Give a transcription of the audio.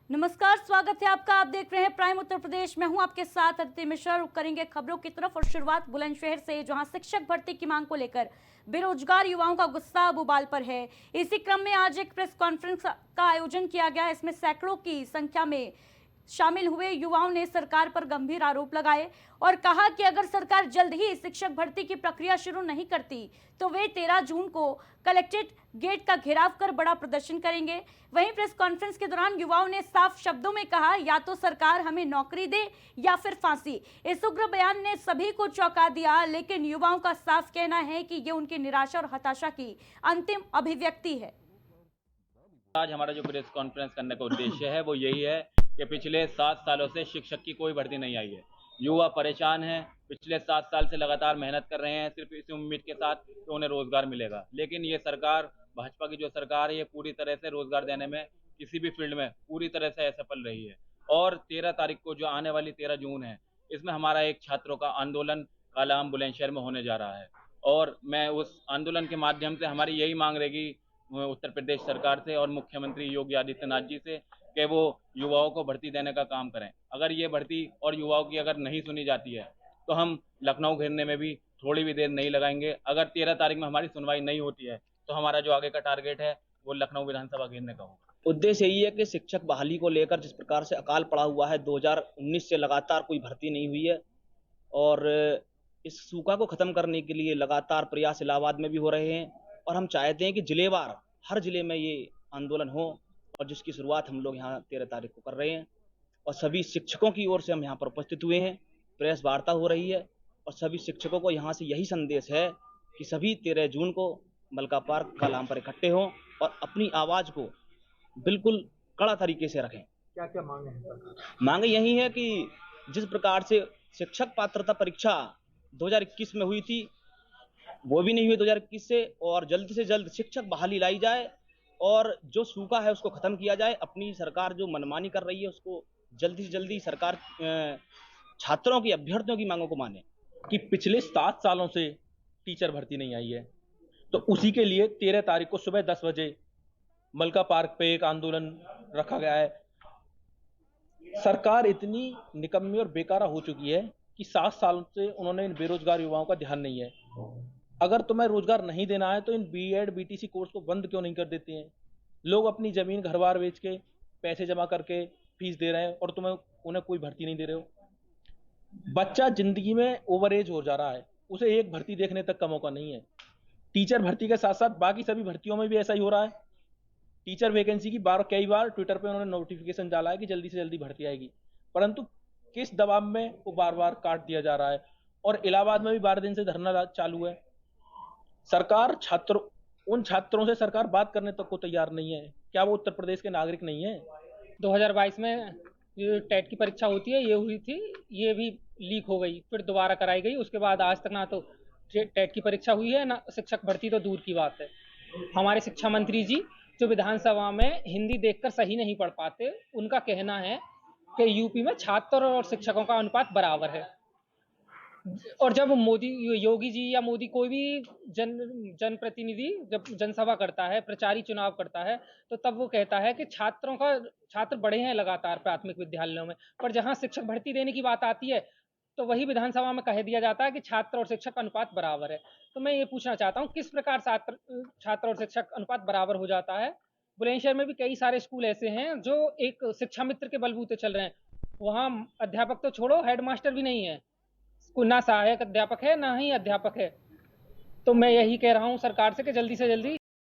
नमस्कार, स्वागत है आपका। आप देख रहे हैं प्राइम उत्तर प्रदेश। मैं हूं आपके साथ अदिति मिश्रा। रुक करेंगे खबरों की तरफ और शुरुआत बुलंदशहर से, जहां शिक्षक भर्ती की मांग को लेकर बेरोजगार युवाओं का गुस्सा अब उबाल पर है। इसी क्रम में आज एक प्रेस कॉन्फ्रेंस का आयोजन किया गया। इसमें सैकड़ों की संख्या में शामिल हुए युवाओं ने सरकार पर गंभीर आरोप लगाए और कहा कि अगर सरकार जल्द ही शिक्षक भर्ती की प्रक्रिया शुरू नहीं करती तो वे 13 जून को कलेक्ट्रेट गेट का घेराव कर बड़ा प्रदर्शन करेंगे। वहीं प्रेस कॉन्फ्रेंस के दौरान युवाओं ने साफ शब्दों में कहा, या तो सरकार हमें नौकरी दे या फिर फांसी। इस उग्र बयान ने सभी को चौंका दिया, लेकिन युवाओं का साफ कहना है कि ये उनकी निराशा और हताशा की अंतिम अभिव्यक्ति है। आज हमारा जो प्रेस कॉन्फ्रेंस करने का उद्देश्य है वो यही है कि पिछले 7 सालों से शिक्षक की कोई भर्ती नहीं आई है। युवा परेशान हैं, पिछले 7 साल से लगातार मेहनत कर रहे हैं सिर्फ इसी उम्मीद के साथ कि उन्हें रोजगार मिलेगा। लेकिन ये सरकार, भाजपा की जो सरकार है, ये पूरी तरह से रोजगार देने में किसी भी फील्ड में पूरी तरह से असफल रही है। और 13 तारीख को जो आने वाली 13 जून है, इसमें हमारा एक छात्रों का आंदोलन कालाअंब बुलंदशहर में होने जा रहा है। और मैं उस आंदोलन के माध्यम से हमारी यही मांग रहेगी उत्तर प्रदेश सरकार से और मुख्यमंत्री योगी आदित्यनाथ जी से कि वो युवाओं को भर्ती देने का काम करें। अगर ये भर्ती और युवाओं की अगर नहीं सुनी जाती है तो हम लखनऊ घेरने में भी थोड़ी भी देर नहीं लगाएंगे। अगर 13 तारीख में हमारी सुनवाई नहीं होती है तो हमारा जो आगे का टारगेट है वो लखनऊ विधानसभा घेरने का होगा। उद्देश्य यही है कि शिक्षक बहाली को लेकर जिस प्रकार से अकाल पड़ा हुआ है, 2019 से लगातार कोई भर्ती नहीं हुई है और इस सूखा को खत्म करने के लिए लगातार प्रयास इलाहाबाद में भी हो रहे हैं और हम चाहते हैं कि जिलेवार हर जिले में ये आंदोलन हो और जिसकी शुरुआत हम लोग यहाँ 13 तारीख को कर रहे हैं और सभी शिक्षकों की ओर से हम यहाँ पर उपस्थित हुए हैं। प्रेस वार्ता हो रही है और सभी शिक्षकों को यहाँ से यही संदेश है कि सभी 13 जून को मलका पार्क कालाअंब पर इकट्ठे हों और अपनी आवाज़ को बिल्कुल कड़ा तरीके से रखें। क्या क्या मांगे हैं? मांगे यही है कि जिस प्रकार से शिक्षक पात्रता परीक्षा 2021 में हुई थी वो भी नहीं हुई 2021 से, और जल्द से जल्द शिक्षक बहाली लाई जाए और जो सूखा है उसको खत्म किया जाए। अपनी सरकार जो मनमानी कर रही है उसको जल्दी से जल्दी सरकार छात्रों की, अभ्यर्थियों की मांगों को माने। कि पिछले 7 सालों से टीचर भर्ती नहीं आई है, तो उसी के लिए 13 तारीख को सुबह 10 बजे मलका पार्क पे एक आंदोलन रखा गया है। सरकार इतनी निकम्मी और बेकारा हो चुकी है कि 7 साल से उन्होंने इन बेरोजगार युवाओं का ध्यान नहीं है। अगर तुम्हें रोजगार नहीं देना है तो इन बीएड बीटीसी कोर्स को बंद क्यों नहीं कर देते हैं? लोग अपनी जमीन घर बार बेच के पैसे जमा करके फीस दे रहे हैं और उन्हें कोई भर्ती नहीं दे रहे हो। बच्चा जिंदगी में ओवर एज हो जा रहा है, उसे एक भर्ती देखने तक का मौका नहीं है। टीचर भर्ती के साथ साथ बाकी सभी भर्तियों में भी ऐसा ही हो रहा है। टीचर वैकेंसी की कई बार ट्विटर पे उन्होंने नोटिफिकेशन डाला है कि जल्दी से जल्दी भर्ती आएगी, परंतु किस दबाव में वो बार बार काट दिया जा रहा है। और इलाहाबाद में भी 12 दिन से धरना चालू है। सरकार उन छात्रों से सरकार बात करने तक को तैयार नहीं है। क्या वो उत्तर प्रदेश के नागरिक नहीं है? 2022 में जो टेट की परीक्षा होती है ये हुई थी, ये भी लीक हो गई, फिर दोबारा कराई गई। उसके बाद आज तक ना तो टेट की परीक्षा हुई है, ना शिक्षक भर्ती तो दूर की बात है। हमारे शिक्षा मंत्री जी जो विधानसभा में हिंदी देखकर सही नहीं पढ़ पाते, उनका कहना है कि यूपी में छात्र और शिक्षकों का अनुपात बराबर है। और जब योगी जी या मोदी कोई भी जनप्रतिनिधि जब जनसभा करता है, प्रचारी चुनाव करता है, तो तब वो कहता है कि छात्र बढ़े हैं लगातार प्राथमिक विद्यालयों में, पर जहां शिक्षक भर्ती देने की बात आती है तो वही विधानसभा में कह दिया जाता है कि छात्र और शिक्षक अनुपात बराबर है। तो मैं ये पूछना चाहता हूँ, किस प्रकार छात्र और शिक्षक अनुपात बराबर हो जाता है? बुलंदशहर में भी कई सारे स्कूल ऐसे हैं जो एक शिक्षा मित्र के बलबूते चल रहे हैं। वहाँ अध्यापक तो छोड़ो, हेडमास्टर भी नहीं है, ना सहायक अध्यापक है ना ही अध्यापक है। तो मैं यही कह रहा हूँ सरकार से कि जल्दी से जल्दी